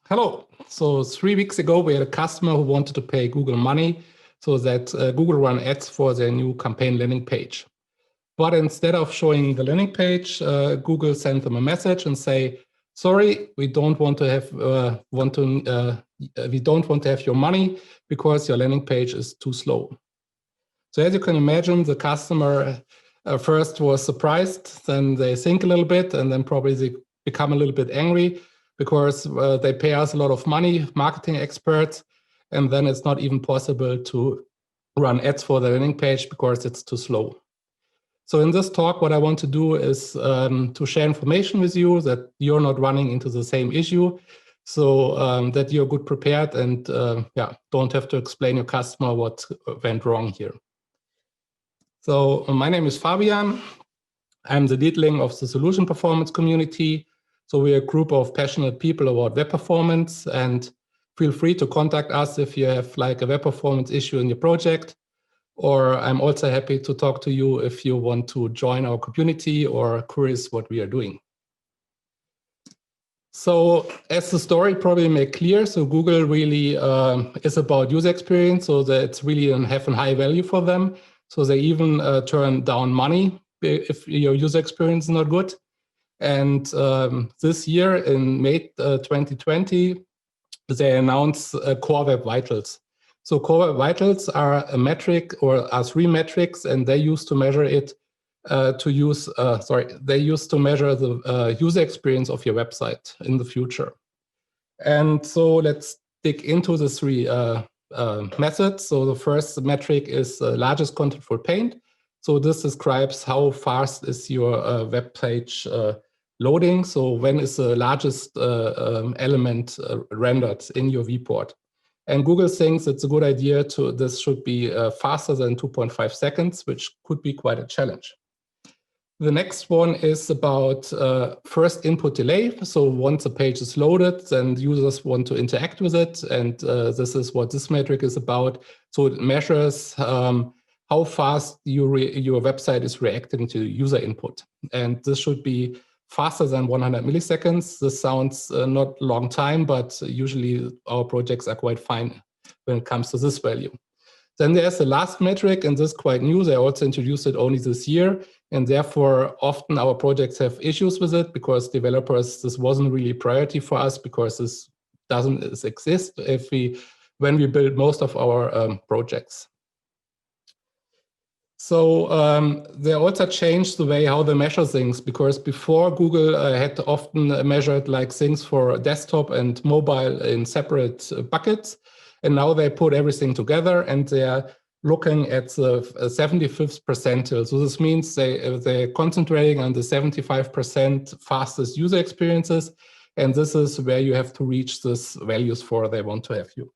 Hello. So 3 weeks ago, we had a customer who wanted to pay Google money so that Google run ads for their new campaign landing page. But instead of showing the landing page, Google sent them a message and say, "Sorry, we don't want to have your money because your landing page is too slow." So as you can imagine, the customer first was surprised, then they think a little bit, and then probably they become a little bit angry because they pay us a lot of money, marketing experts, and then it's not even possible to run ads for the landing page because it's too slow. So in this talk, what I want to do is to share information with you that you're not running into the same issue, so that you're good prepared and don't have to explain your customer what went wrong here. So my name is Fabian. I'm the leadling of the solution performance community. So we're a group of passionate people about web performance, and feel free to contact us if you have like a web performance issue in your project. Or I'm also happy to talk to you if you want to join our community or curious what we are doing. So as the story probably made clear, so Google really is about user experience, so that it's really have a high value for them. So they even turn down money if your user experience is not good. And this year in May 2020, they announced Core Web Vitals. So Core Web Vitals are a metric, or are 3 metrics, and they used to measure it they used to measure the user experience of your website in the future. And so let's dig into the 3 methods. So the first metric is largest contentful paint. So this describes how fast is your web page loading. So when is the largest element rendered in your viewport? And Google thinks it's a good idea this should be faster than 2.5 seconds, which could be quite a challenge. The next one is about first input delay. So once a page is loaded, then users want to interact with it. And this is what this metric is about. So it measures how fast your website is reacting to user input. And this should be faster than 100 milliseconds. This sounds not a long time, but usually our projects are quite fine when it comes to this value. Then there's the last metric, and this is quite new. They also introduced it only this year, and therefore often our projects have issues with it because developers, this wasn't really a priority for us because this doesn't exist when we build most of our projects. So they also changed the way how they measure things, because before Google had often measured like things for desktop and mobile in separate buckets. And now they put everything together and they're looking at the 75th percentile. So this means they're concentrating on the 75% fastest user experiences. And this is where you have to reach these values for they want to have you.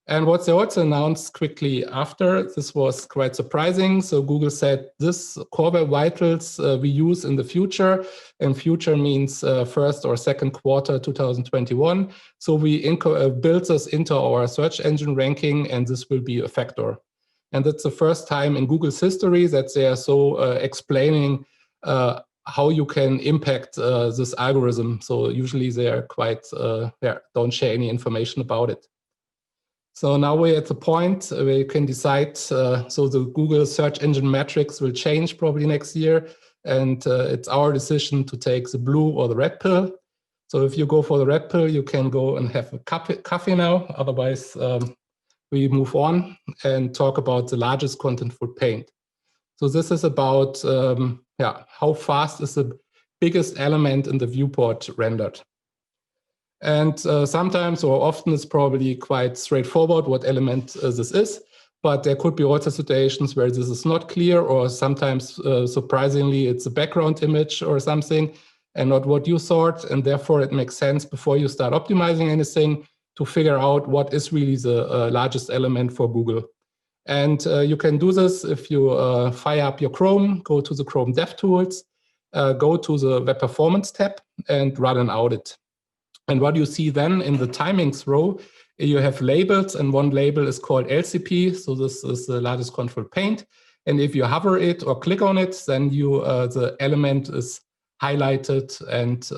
And what they also announced quickly after, this was quite surprising. So Google said this Core Web Vitals we use in the future, and future means first or second quarter 2021. So we build this into our search engine ranking, and this will be a factor. And that's the first time in Google's history that they are so explaining how you can impact this algorithm. So usually they are quite, don't share any information about it. So now we're at the point where you can decide, so the Google search engine metrics will change probably next year, and it's our decision to take the blue or the red pill. So if you go for the red pill, you can go and have a coffee now, otherwise we move on and talk about the largest contentful paint. So this is about how fast is the biggest element in the viewport rendered. And sometimes or often it's probably quite straightforward what element this is, but there could be also situations where this is not clear, or sometimes surprisingly it's a background image or something and not what you thought, and therefore it makes sense before you start optimizing anything to figure out what is really the largest element for Google. And you can do this if you fire up your Chrome, go to the Chrome DevTools, go to the Web Performance tab and run an audit. And what you see then in the timings row, you have labels, and one label is called LCP. So this is the largest contentful paint. And if you hover it or click on it, then the element is highlighted, and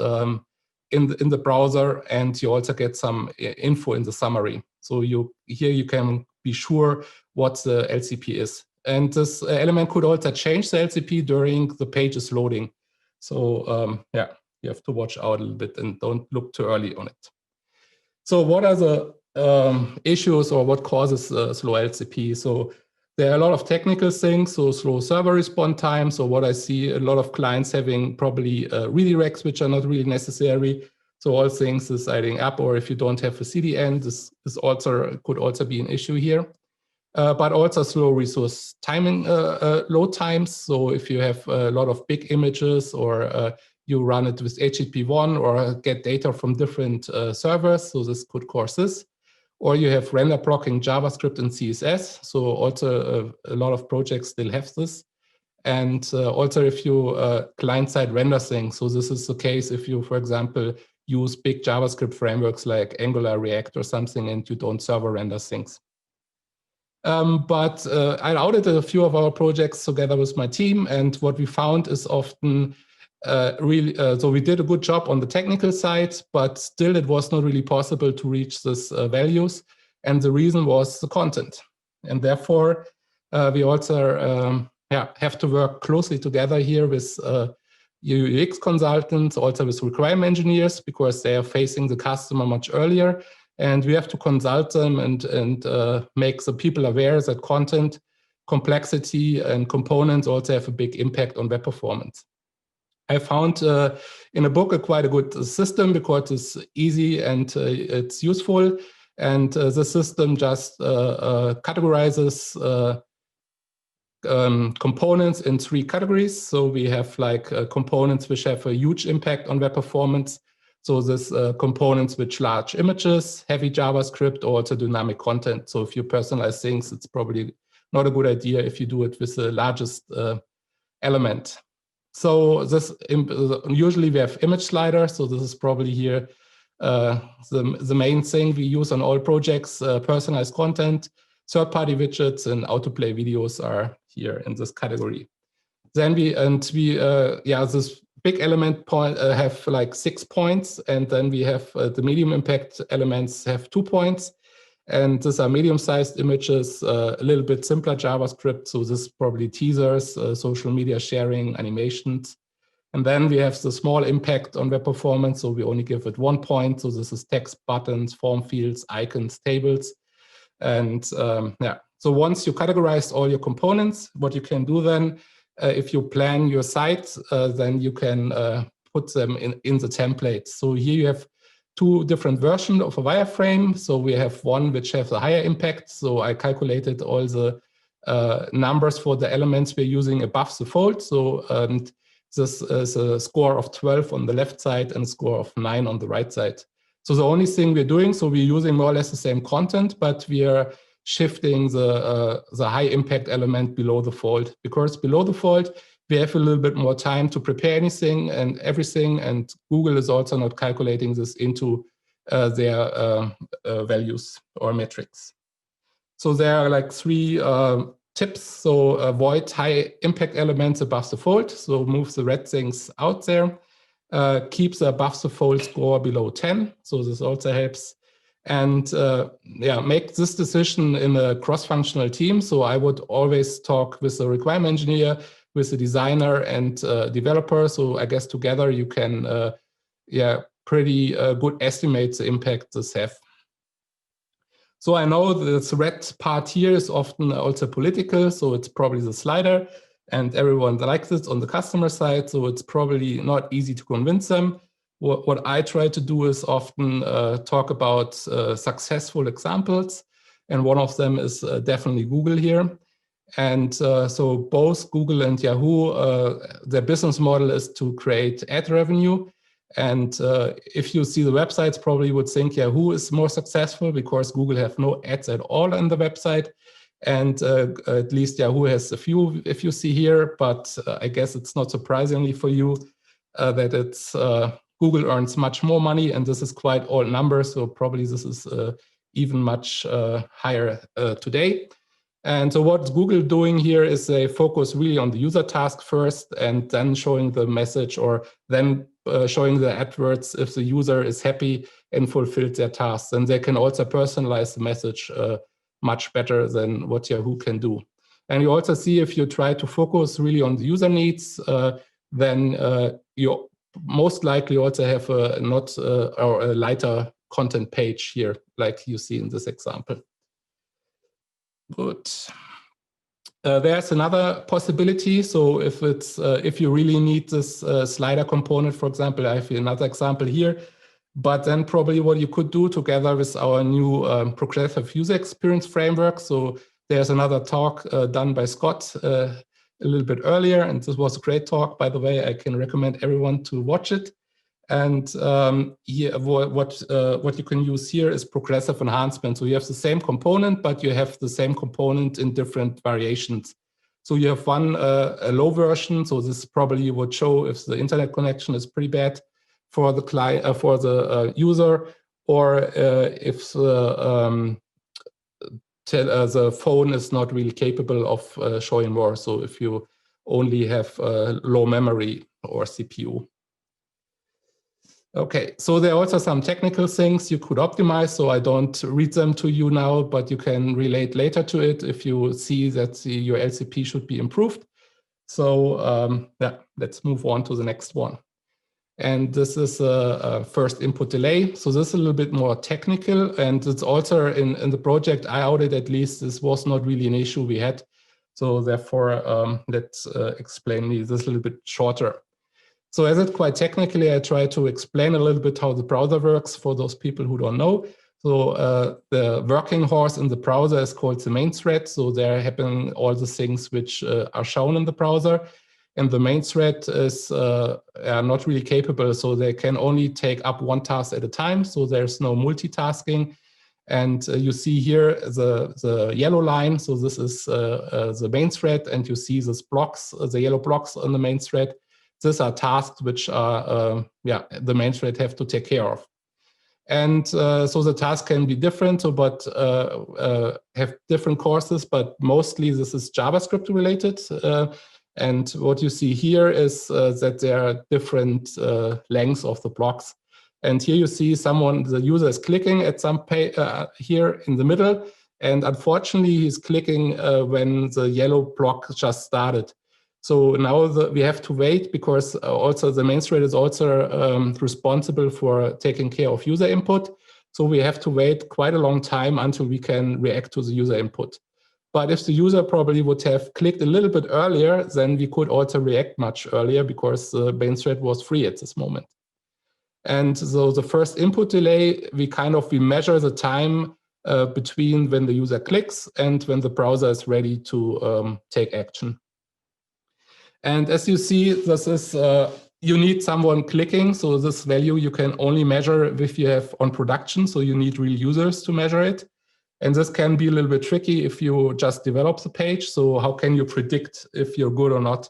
in the browser, and you also get some info in the summary. So here you can be sure what the LCP is. And this element could also change the LCP during the page's loading. So yeah, you have to watch out a little bit and don't look too early on it. So what are the issues, or what causes slow LCP? So there are a lot of technical things, so slow server response time. So what I see a lot of clients having probably redirects, which are not really necessary. So all things is adding up, or if you don't have a CDN, this could also be an issue here. But also slow resource timing, load times. So if you have a lot of big images, or you run it with HTTP1 or get data from different servers, so this could cause this. Or you have render blocking JavaScript and CSS. So also a lot of projects still have this. And also if you client-side render things. So this is the case if you, for example, use big JavaScript frameworks like Angular, React, or something, and you don't server render things. But I audited a few of our projects together with my team, and what we found is often so we did a good job on the technical side, but still it was not really possible to reach these values, and the reason was the content. And therefore, we also have to work closely together here with UX consultants, also with requirement engineers, because they are facing the customer much earlier. And we have to consult them and make the people aware that content, complexity, and components also have a big impact on web performance. I found in a book quite a good system, because it's easy and it's useful. And the system just categorizes components in 3 categories. So we have like components which have a huge impact on web performance. So this components with large images, heavy JavaScript, or also dynamic content. So if you personalize things, it's probably not a good idea if you do it with the largest element. So this usually we have image slider. So this is probably here the main thing we use on all projects. Personalized content, third-party widgets, and autoplay videos are here in this category. Then this big element point have like 6 points, and then we have the medium impact elements have 2 points, and these are medium-sized images, a little bit simpler JavaScript. So this is probably teasers, social media sharing, animations. And then we have the small impact on web performance. So we only give it 1 point. So this is text, buttons, form fields, icons, tables. And so once you categorize all your components, what you can do then, if you plan your site, then you can put them in the template. So here you have 2 different versions of a wireframe. So we have one which has a higher impact. So I calculated all the numbers for the elements we're using above the fold. So this is a score of 12 on the left side and a score of 9 on the right side. So the only thing we're doing, so we're using more or less the same content, but we are shifting the high impact element below the fold, because below the fold, we have a little bit more time to prepare anything and everything. And Google is also not calculating this into their values or metrics. So there are like 3 tips. So avoid high impact elements above the fold. So move the red things out there. Keep the above the fold score below 10. So this also helps. And make this decision in a cross-functional team. So I would always talk with the requirement engineer, with the designer and developer. So I guess together you can pretty good estimate the impact this have. So I know this red part here is often also political. So it's probably the slider, and everyone likes it on the customer side. So it's probably not easy to convince them. What I try to do is often talk about successful examples. And one of them is definitely Google here. And so both Google and Yahoo, their business model is to create ad revenue. And if you see the websites, probably would think Yahoo is more successful because Google have no ads at all on the website. And at least Yahoo has a few, if you see here, but I guess it's not surprisingly for you that it's Google earns much more money, and this is quite old numbers. So probably this is even much higher today. And so what Google doing here is they focus really on the user task first, and then showing the message, or then showing the AdWords if the user is happy and fulfilled their tasks. And they can also personalize the message much better than what Yahoo can do. And you also see if you try to focus really on the user needs, then you most likely also have a or a lighter content page here, like you see in this example. Good. There's another possibility. So if you really need this slider component, for example, I have another example here. But then probably what you could do together with our new progressive user experience framework. So there's another talk done by Scott a little bit earlier, and this was a great talk, by the way. I can recommend everyone to watch it. And here, what you can use here is progressive enhancement. So you have the same component, but you have the same component in different variations. So you have one a low version. So this probably would show if the internet connection is pretty bad for the client, for the user, or if the phone is not really capable of showing more. So if you only have low memory or CPU. Okay, so there are also some technical things you could optimize. So I don't read them to you now, but you can relate later to it if you see that your LCP should be improved. So yeah, let's move on to the next one. And this is a first input delay. So this is a little bit more technical, and it's also in the project I outed, at least, this was not really an issue we had. So therefore, let's explain this a little bit shorter. So as it's quite technically, I try to explain a little bit how the browser works for those people who don't know. So the working horse in the browser is called the main thread. So there happen all the things which are shown in the browser. And the main thread is not really capable. So they can only take up one task at a time. So there's no multitasking. And you see here the yellow line. So this is the main thread. And you see these blocks, the yellow blocks on the main thread. These are tasks which are, the main thread have to take care of. And so the task can be different, but have different courses, but mostly this is JavaScript related. And what you see here is that there are different lengths of the blocks. And here you see the user is clicking at some page here in the middle. And unfortunately, he's clicking when the yellow block just started. So now we have to wait, because also the main thread is also responsible for taking care of user input. So we have to wait quite a long time until we can react to the user input. But if the user probably would have clicked a little bit earlier, then we could also react much earlier, because the main thread was free at this moment. And so the first input delay, we measure the time between when the user clicks and when the browser is ready to take action. And as you see, this is you need someone clicking. So this value you can only measure if you have on production. So you need real users to measure it. And this can be a little bit tricky if you just develop the page. So how can you predict if you're good or not?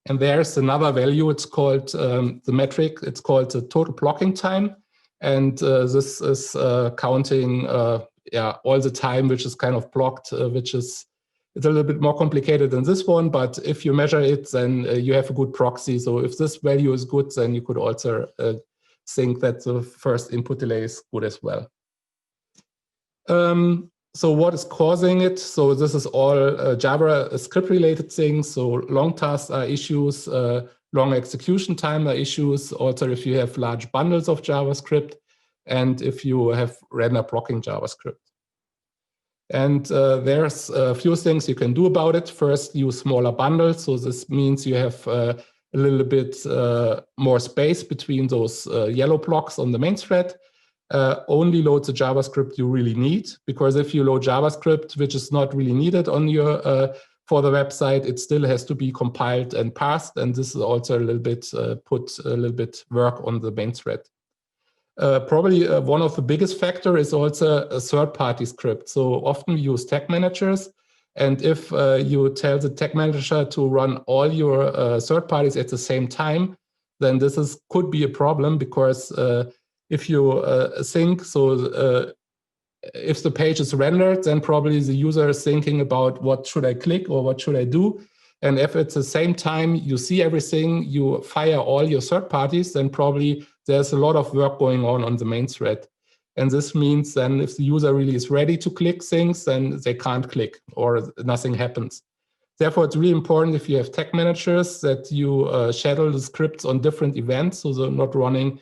And there's another value. It's called the metric. It's called the total blocking time. And this is counting all the time which is kind of blocked, it's a little bit more complicated than this one, but if you measure it, then you have a good proxy. So if this value is good, then you could also think that the first input delay is good as well. So what is causing it? So this is all JavaScript related things. So long tasks are issues, long execution time are issues. Also, if you have large bundles of JavaScript, and if you have random blocking JavaScript. And there's a few things you can do about it. First, use smaller bundles. So this means you have a little bit more space between those yellow blocks on the main thread. Only load the JavaScript you really need, because if you load JavaScript which is not really needed on your for the website, it still has to be compiled and parsed. And this is also a little bit put a little bit work on the main thread. Probably one of the biggest factor is also a third-party script. So often we use tag managers, and if you tell the tag manager to run all your third parties at the same time, then this could be a problem, because if you think so, if the page is rendered, then probably the user is thinking about what should I click or what should I do. And if at the same time you see everything, you fire all your third parties, then probably there's a lot of work going on the main thread. And this means then if the user really is ready to click things, then they can't click or nothing happens. Therefore, it's really important if you have tag managers that you schedule the scripts on different events, so they're not running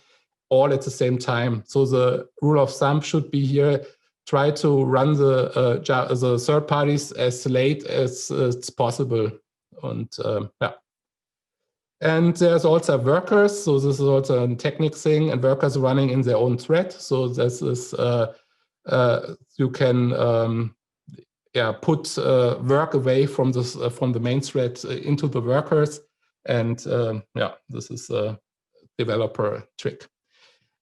all at the same time. So the rule of thumb should be here, try to run the third parties as late as it's possible. And yeah. And there's also workers. So this is also a technical thing, and workers running in their own thread. So this is, you can put work away from this from the main thread into the workers. And yeah, this is a developer trick.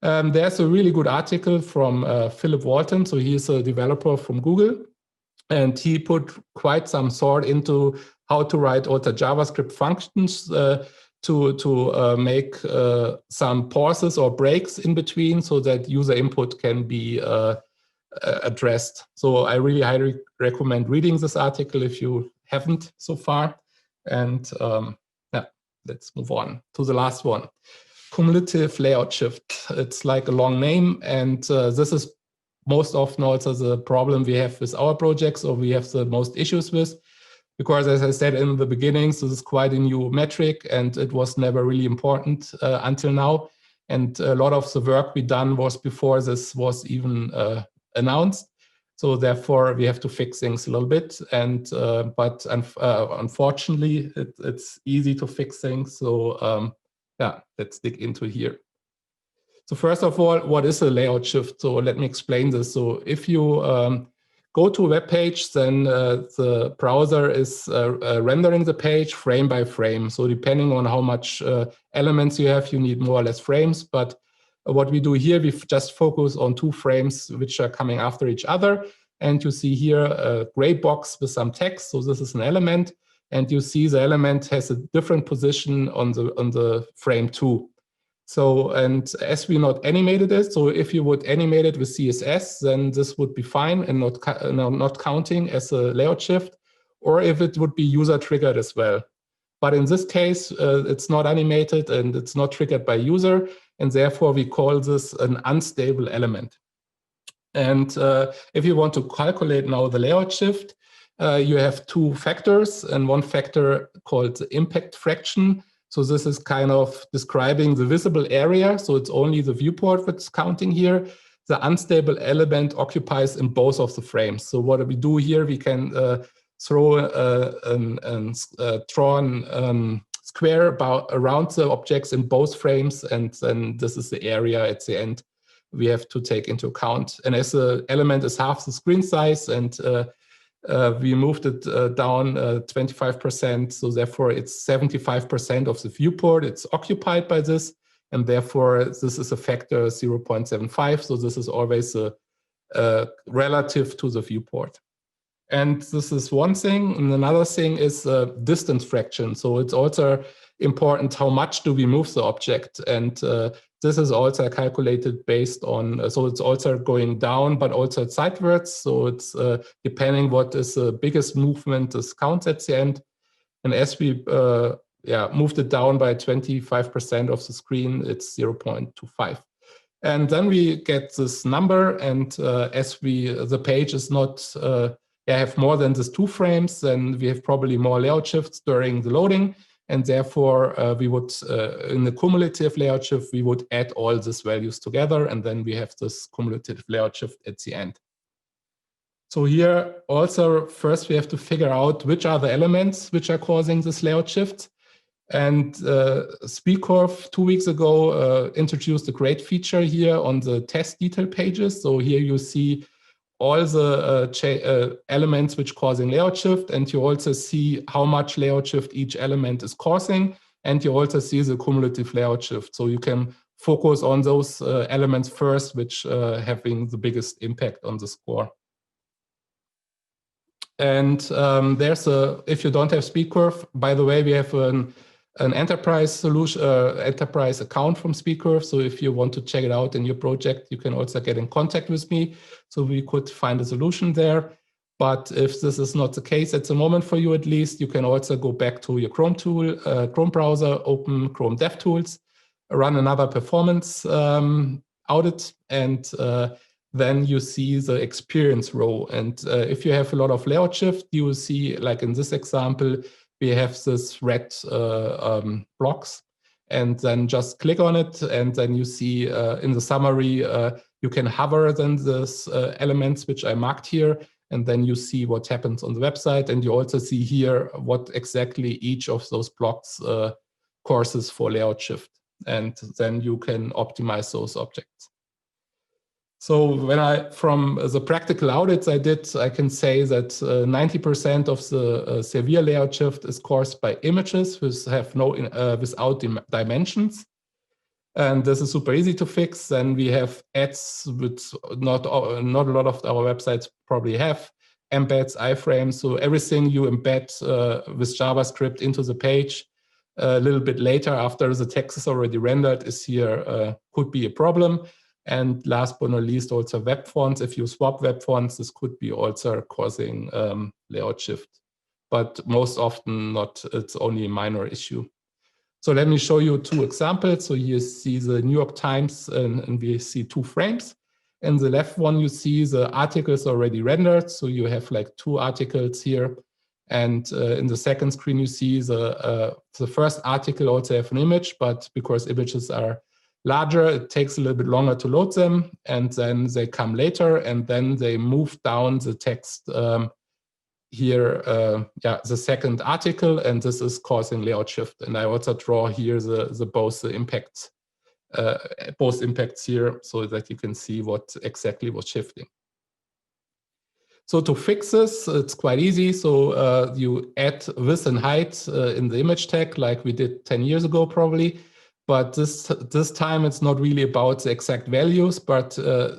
There's a really good article from Philip Walton. So he's a developer from Google, and he put quite some thought into how to write also JavaScript functions to make some pauses or breaks in between so that user input can be addressed. So I really highly recommend reading this article if you haven't so far. And yeah, let's move on to the last one. Cumulative layout shift. It's like a long name, and this is most often also the problem we have with our projects, or we have the most issues with, because as I said in the beginning, this is quite a new metric and it was never really important until now. And a lot of the work we done was before this was even announced. So therefore we have to fix things a little bit. And but unfortunately, it's easy to fix things. So yeah, let's dig into here. So first of all, what is a layout shift? So let me explain this. So if you go to a web page, then the browser is rendering the page frame by frame. So depending on how much elements you have, you need more or less frames. But what we do here, we just focus on 2 frames which are coming after each other. And you see here a gray box with some text. So this is an element. And you see the element has a different position on the frame 2. So, and as we not animated it, so if you would animate it with CSS, then this would be fine and not counting as a layout shift, or if it would be user triggered as well. But in this case, it's not animated and it's not triggered by user, and therefore we call this an unstable element. And if you want to calculate now the layout shift, you have 2 factors, and one factor called the impact fraction. So this is kind of describing the visible area. So it's only the viewport that's counting here. The unstable element occupies in both of the frames. So what we do here, we can throw a drawn square around the objects in both frames. And then this is the area at the end we have to take into account. And as the element is half the screen size, and we moved it down 25%, so therefore it's 75% of the viewport. It's occupied by this, and therefore this is a factor 0.75. So this is always relative to the viewport. And this is one thing. And another thing is distance fraction. So it's also important how much do we move the object. And this is also calculated based on, so it's also going down, but also sidewards. So it's depending what is the biggest movement, this counts at the end. And as we moved it down by 25% of the screen, it's 0.25. And then we get this number. And as the page is not have more than these 2 frames, then we have probably more layout shifts during the loading. And therefore, we would, in the cumulative layout shift, we would add all these values together, and then we have this cumulative layout shift at the end. So here also, first we have to figure out which are the elements which are causing this layout shift. And SpeedCurve 2 weeks ago introduced a great feature here on the test detail pages. So here you see all the elements which causing layout shift, and you also see how much layout shift each element is causing, and you also see the cumulative layout shift. So you can focus on those elements first, which having the biggest impact on the score. And if you don't have SpeedCurve, by the way, we have an an enterprise solution, enterprise account from SpeedCurve. So if you want to check it out in your project, you can also get in contact with me. So we could find a solution there. But if this is not the case at the moment for you, at least, you can also go back to your Chrome tool, Chrome browser, open Chrome DevTools, run another performance audit, and then you see the experience row. And if you have a lot of layout shift, you will see, like in this example, we have this red blocks, and then just click on it, and then you see in the summary, you can hover then this elements which I marked here, and then you see what happens on the website, and you also see here what exactly each of those blocks courses for layout shift, and then you can optimize those objects. So when from the practical audits I did, I can say that 90% of the severe layout shift is caused by images which have without dimensions. And this is super easy to fix. Then we have ads, which not a lot of our websites probably have, embeds, iframes. So everything you embed with JavaScript into the page a little bit later after the text is already rendered is here, could be a problem. And last but not least, also web fonts. If you swap web fonts, this could be also causing layout shift, but most often not. It's only a minor issue. So let me show you two examples. So you see the New York Times, and we see two frames. In the left one, you see the articles already rendered. So you have like two articles here. And in the second screen, you see the first article also have an image, but because images are larger, it takes a little bit longer to load them, and then they come later, and then they move down the text here, the second article, and this is causing layout shift. And I also draw here both impacts here, so that you can see what exactly was shifting. So to fix this, it's quite easy. So you add width and height in the image tag, like we did 10 years ago probably. But this time it's not really about the exact values, but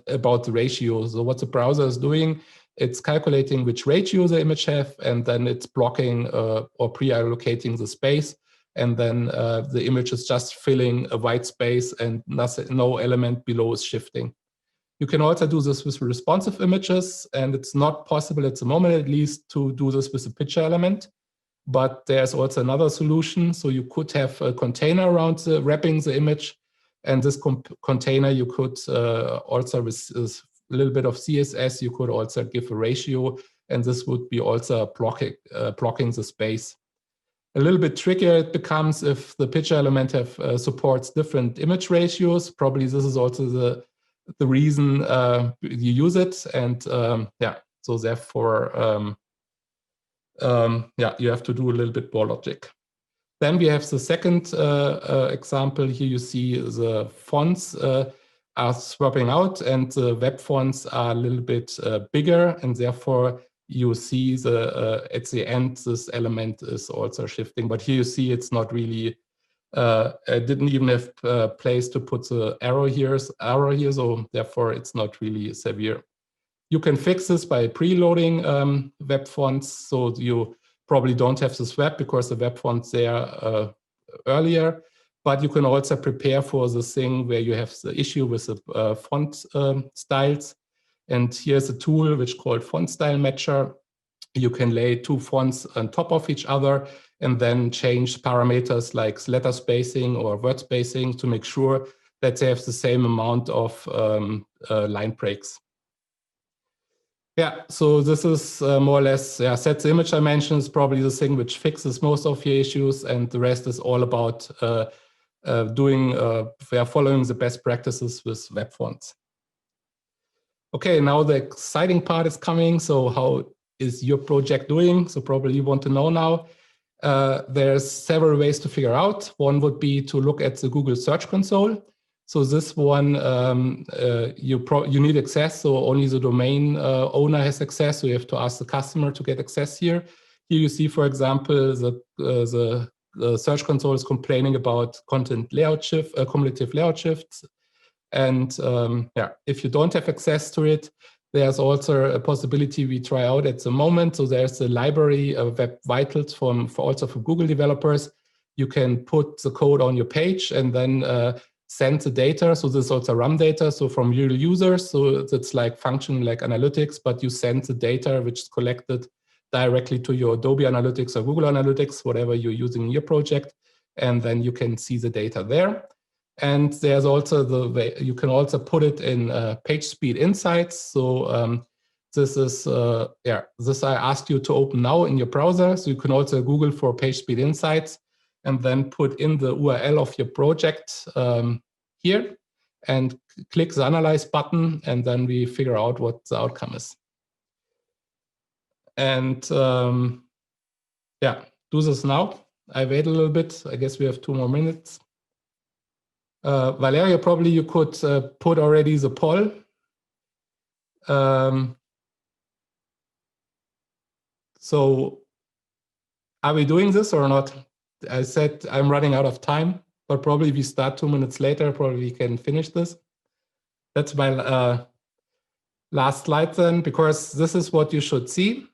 about the ratios. So what the browser is doing, it's calculating which ratio the image have, and then it's blocking or pre-allocating the space. And then the image is just filling a white space, and no element below is shifting. You can also do this with responsive images, and it's not possible at the moment, at least, to do this with a picture element. But there's also another solution. So you could have a container around wrapping the image. And this container, you could also, with a little bit of CSS, you could also give a ratio. And this would be also blocking the space. A little bit trickier it becomes if the picture element supports different image ratios. Probably this is also the reason you use it. And so therefore, you have to do a little bit more logic. Then we have the second example. Here you see the fonts are swapping out, and the web fonts are a little bit bigger, and therefore you see at the end this element is also shifting. But here you see it's not really. I didn't even have place to put the arrow here, so therefore it's not really severe. You can fix this by preloading web fonts, so you probably don't have this web because the web fonts there earlier, but you can also prepare for the thing where you have the issue with the font styles. And here's a tool which is called Font Style Matcher. You can lay two fonts on top of each other and then change parameters like letter spacing or word spacing to make sure that they have the same amount of line breaks. Yeah, so this is more or less, set the image dimensions, probably the thing which fixes most of your issues, and the rest is all about following the best practices with web fonts. Okay, now the exciting part is coming. So how is your project doing? So probably you want to know now. There's several ways to figure out. One would be to look at the Google Search Console. So this one, you need access, so only the domain owner has access, so you have to ask the customer to get access here. Here you see, for example, that the Search Console is complaining about content layout shift, cumulative layout shifts. And if you don't have access to it, there's also a possibility we try out at the moment. So there's a library of Web Vitals for Google developers, you can put the code on your page and then send the data. So this is also RAM data, so from real users. So it's like functioning like analytics, but you send the data which is collected directly to your Adobe Analytics or Google Analytics, whatever you're using in your project, and then you can see the data there. And there's also the way you can also put it in PageSpeed Insights. So this is this I asked you to open now in your browser. So you can also Google for PageSpeed Insights and then put in the URL of your project here and click the Analyze button, and then we figure out what the outcome is. And yeah, do this now. I wait a little bit. I guess we have 2 more minutes. Valeria, probably you could put already the poll. So are we doing this or not? I said I'm running out of time, but probably if we start 2 minutes later, probably we can finish this. That's my last slide then, because this is what you should see.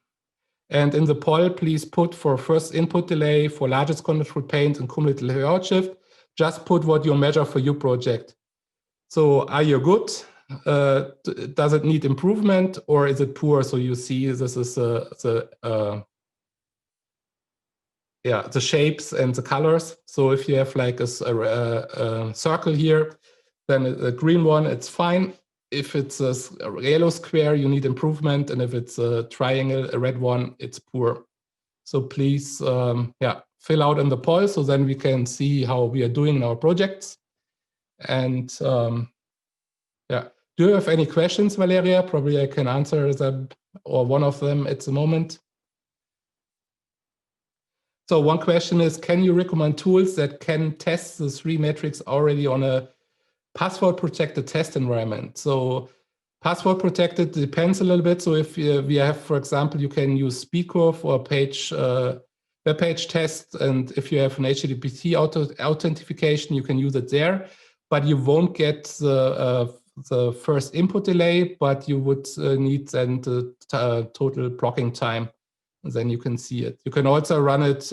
And in the poll, please put for first input delay, for largest control paint and cumulative layout shift, just put what you measure for your project. So are you good? Does it need improvement, or is it poor? So you see this is the shapes and the colors. So if you have like a circle here, then a green one, it's fine. If it's a yellow square, you need improvement. And if it's a triangle, a red one, it's poor. So please, fill out in the poll so then we can see how we are doing in our projects. And do you have any questions, Valeria? Probably I can answer them or one of them at the moment. So one question is, can you recommend tools that can test the 3 metrics already on a password protected test environment? So password protected depends a little bit. So if we have, for example, you can use SpeedCurve or web page test. And if you have an HTTP authentication, you can use it there, but you won't get the first input delay, but you would need then the total blocking time. And then you can see it. You can also run it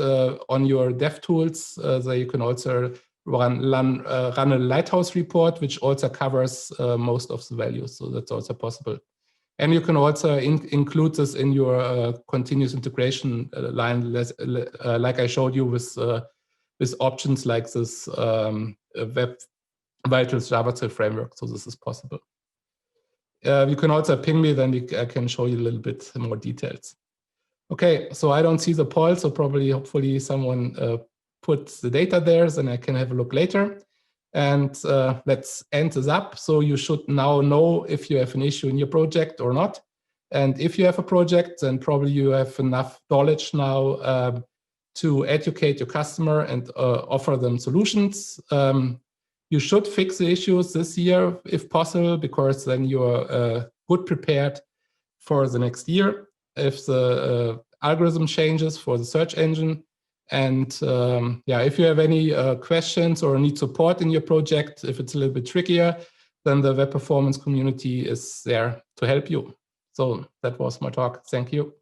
on your dev tools. So you can also run a Lighthouse report, which also covers most of the values. So that's also possible. And you can also include this in your continuous integration line, like I showed you with options like this Web Vitals JavaScript framework. So this is possible. You can also ping me, then I can show you a little bit more details. Okay, so I don't see the poll, so hopefully someone puts the data there, then I can have a look later. And let's end this up. So you should now know if you have an issue in your project or not. And if you have a project, then probably you have enough knowledge now to educate your customer and offer them solutions. You should fix the issues this year if possible, because then you're good prepared for the next year. If the algorithm changes for the search engine. And if you have any questions or need support in your project, if it's a little bit trickier, then the web performance community is there to help you. So that was my talk. Thank you.